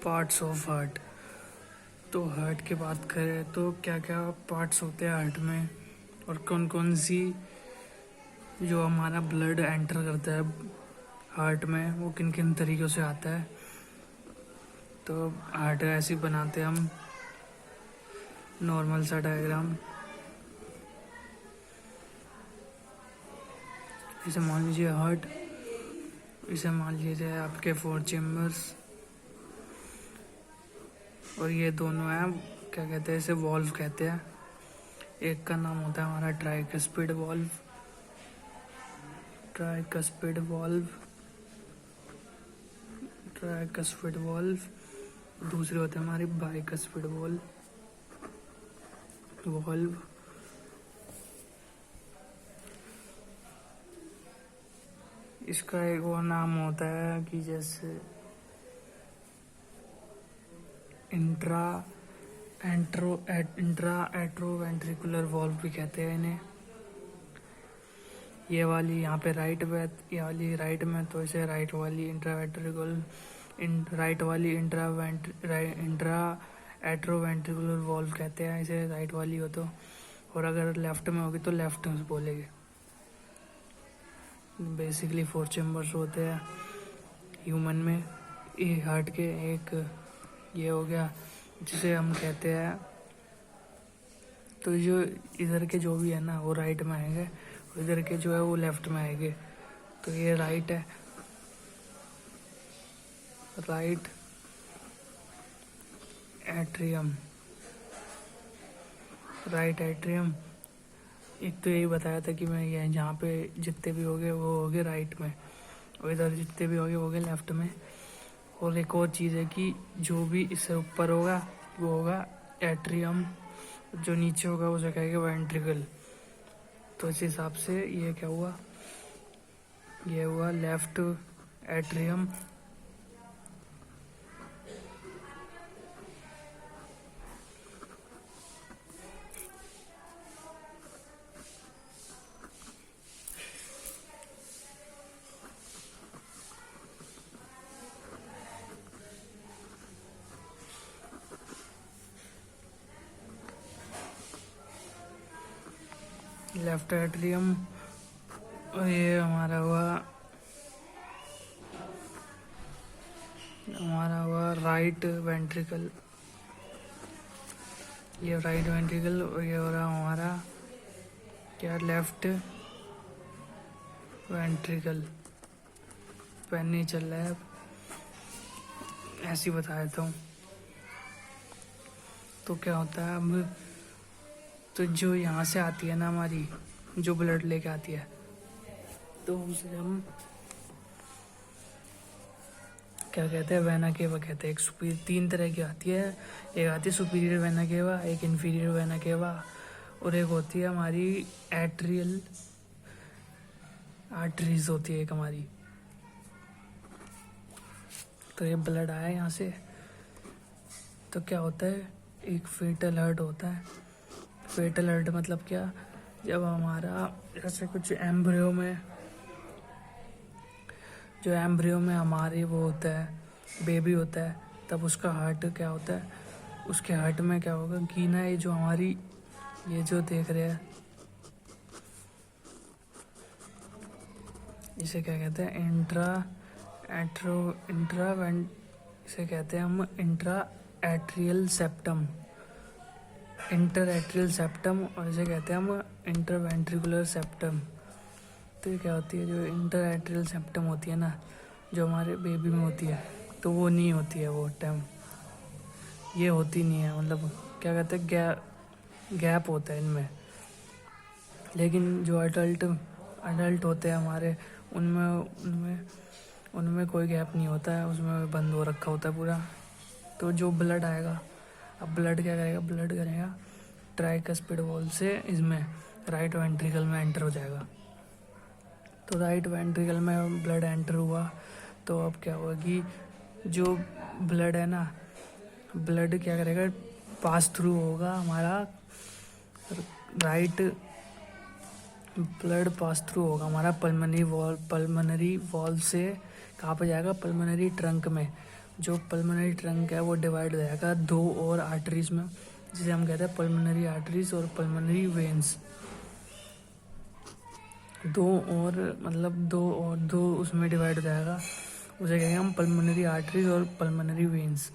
Parts of heart. तो heart की बात करें तो क्या क्या पार्ट्स होते हैं हार्ट में, और कौन कौन सी जो हमारा ब्लड एंटर करता है हार्ट में वो किन किन तरीक़ों से आता है। तो हार्ट ऐसे बनाते हैं हम, नॉर्मल सा डायग्राम। इसे मान लीजिए हार्ट, इसे मान लीजिए आपके 4 चेम्बर्स, और ये दोनों हैं, क्या कहते हैं इसे, वॉल्व कहते हैं। एक का नाम होता है हमारा tricuspid valve, tricuspid valve, tricuspid valve. दूसरे होते हैं हमारी बाइकस्पिड वॉल्व। इसका एक और नाम होता है कि जैसे इंट्रा एट्रोवेंट्रिकुलर वॉल्व भी कहते हैं इन्हें। ये वाली यहाँ पे राइट में, ये वाली राइट में, तो इसे राइट वाली इंट्रा एट्रोवेंट्रिकुलर वॉल्व कहते हैं, इसे राइट वाली हो तो। और अगर लेफ्ट में होगी तो लेफ्ट में बोलेंगे। बेसिकली 4 चेम्बर्स होते हैं ह्यूमन में, ये हार्ट के। एक ये हो गया जिसे हम कहते हैं, तो जो इधर के जो भी है ना वो राइट में आएंगे, और इधर के जो है वो लेफ्ट में आएंगे। तो ये राइट है, राइट एट्रियम, राइट एट्रियम। एक तो यही बताया था कि मैं ये जहाँ पे जितने भी होंगे वो होंगे राइट में, और इधर जितने भी होंगे वो होंगे लेफ्ट में। और एक और चीज़ है कि जो भी इससे ऊपर होगा वो होगा एट्रियम, जो नीचे होगा उसे कहेंगे वेंट्रिकल। तो इस हिसाब से ये क्या हुआ, ये हुआ लेफ्ट एट्रियम, लेफ्ट एट्रियम। और ये हमारा हुआ राइट वेंट्रिकल, ये राइट वेंट्रिकल। और ये हो रहा हमारा क्या, लेफ्ट वेंट्रिकल। पेन नहीं चल रहा है, ऐसे ही बता देता हूँ। तो क्या होता है अब, तो जो यहाँ से आती है ना हमारी, जो ब्लड लेके आती है, तो उसे हम क्या कहते हैं, वेना केवा कहते हैं। एक 3 तरह की आती है, एक आती है सुपीरियर वेना केवा, एक इन्फीरियर वेना केवा, और एक होती है हमारी एट्रियल आर्टरीज होती है एक हमारी। तो ये ब्लड आया यहाँ से, तो क्या होता है, एक फेटल हर्ट होता है। फेटल हर्ट मतलब क्या, जब हमारा जैसे कुछ एम्ब्रियो में हमारे वो होता है, बेबी होता है, तब उसका हार्ट क्या होता है, उसके हार्ट में क्या होगा कि ना, ये जो हमारी, ये जो देख रहे हैं, इसे क्या कहते हैं, इसे कहते हैं हम intra atrial septum, inter atrial septum, और इसे कहते हैं हम इंटरवेंट्रिकुलर सेप्टम। तो ये क्या होती है, जो इंटर एट्रियल सेप्टम होती है ना, जो हमारे बेबी में होती है, तो वो नहीं होती है वो टाइम, ये होती नहीं है, मतलब क्या कहते हैं, गैप होता है इनमें। लेकिन जो अडल्ट होते हैं हमारे, उनमें कोई गैप नहीं होता है, उसमें बंद हो रखा होता है पूरा। तो जो ब्लड आएगा, अब ब्लड क्या करेगा, ब्लड करेगा ट्राइकस्पिड वॉल्व से इसमें राइट वेंट्रिकल में एंटर हो जाएगा। तो राइट वेंट्रिकल में ब्लड एंटर हुआ, तो अब क्या होगा कि जो ब्लड है ना, ब्लड क्या करेगा, पास थ्रू होगा हमारा राइट, ब्लड पास थ्रू होगा हमारा पल्मोनरी वॉल्व से। कहाँ पे जाएगा, पल्मोनरी ट्रंक में, जो पल्मोनरी ट्रंक है वो डिवाइड हो जाएगा 2 और आर्टरीज में, जिसे हम कहते हैं पल्मोनरी आर्टरीज और पल्मोनरी वेन्स। 2 उसमें डिवाइड हो जाएगा, उसे कहेंगे हम पल्मोनरी आर्टरीज और पल्मोनरी वेन्स।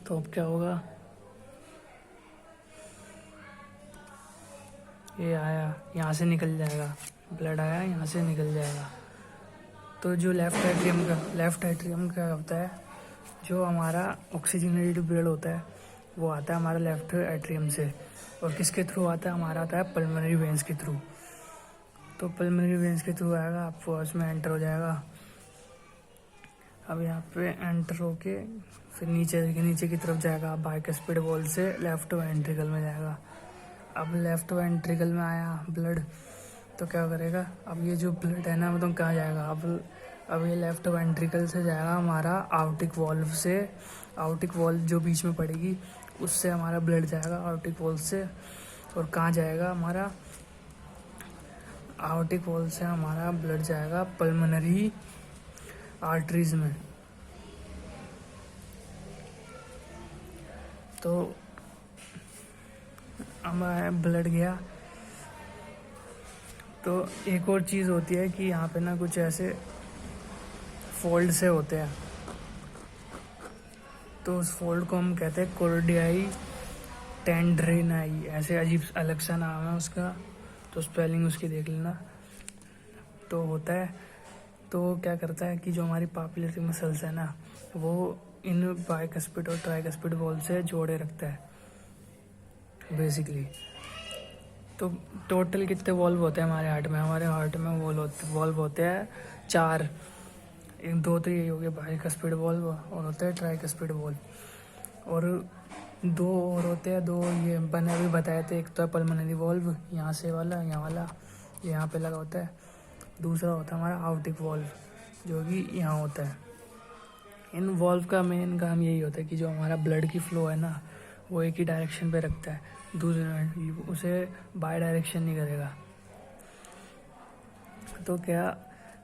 तो अब क्या होगा, ये आया, यहाँ से निकल जाएगा, ब्लड आया यहाँ से निकल जाएगा। तो जो लेफ्ट एट्रियम का होता है, जो हमारा ऑक्सीजनेटेड ब्लड होता है वो आता है हमारा लेफ्ट एट्रियम से, और किसके थ्रू आता है, हमारा आता है पल्मोनरी वेन्स के थ्रू। तो पल्मोनरी वेन्स के थ्रू आएगा, आपको उसमें एंटर हो जाएगा। अब यहाँ पे एंटर होके फिर नीचे की तरफ जाएगा, बाइकस्पिड वॉल से लेफ्ट वेंट्रिकल में जाएगा। अब लेफ्ट वेंट्रिकल में आया ब्लड, तो क्या करेगा, अब ये जो ब्लड है ना मतलब कहाँ जाएगा, अब ये लेफ्ट वेंट्रिकल से जाएगा हमारा आउटिक वॉल्व से, आउटिक वॉल्व जो बीच में पड़ेगी उससे हमारा ब्लड जाएगा आउटिक वॉल्व से। और कहाँ जाएगा, हमारा आउटिक वॉल्व से हमारा ब्लड जाएगा पल्मोनरी आर्टरीज में। तो हमारा ब्लड गया। तो एक और चीज़ होती है कि यहाँ पे ना कुछ ऐसे फोल्ड से होते हैं, तो उस फोल्ड को हम कहते हैं कोर्डियाई टेंड्रेनाई, ऐसे अजीब अलग सा नाम है उसका, तो स्पेलिंग उसकी देख लेना। तो होता है, तो क्या करता है कि जो हमारी पापुलेटरी मसल्स है ना वो इन बाइकस्पिड और ट्राइकस्पिड वॉल्व से जोड़े रखता है बेसिकली। तो टोटल कितने वॉल्व होते हैं हमारे हार्ट में वॉल्व होते हैं 4। 2 तो ये हो गए बाइकस्पिड वॉल्व, और होते हैं ट्राइकस्पिड वॉल्व, और 2 और होते हैं, 2 ये बने अभी बताए थे। एक तो है पल्मोनरी वॉल्व, यहाँ से वाला, यहाँ पे लगा होता है। दूसरा होता है हमारा आउटिक वॉल्व, जो कि यहाँ होता है। इन वॉल्व का मेन काम यही होता है कि जो हमारा ब्लड की फ्लो है ना वो एक ही डायरेक्शन पे रखता है, दूसरे उसे बाय डायरेक्शन नहीं करेगा।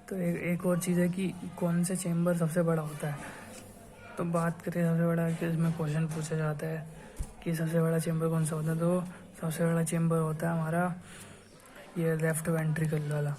तो एक और चीज़ है कि कौन से चेम्बर सबसे बड़ा होता है। तो बात करें सबसे बड़ा, कि इसमें क्वेश्चन पूछा जाता है कि सबसे बड़ा चेम्बर कौन सा होता है, तो सबसे बड़ा चेम्बर होता है हमारा ये लेफ्ट वेंट्रिकल वाला।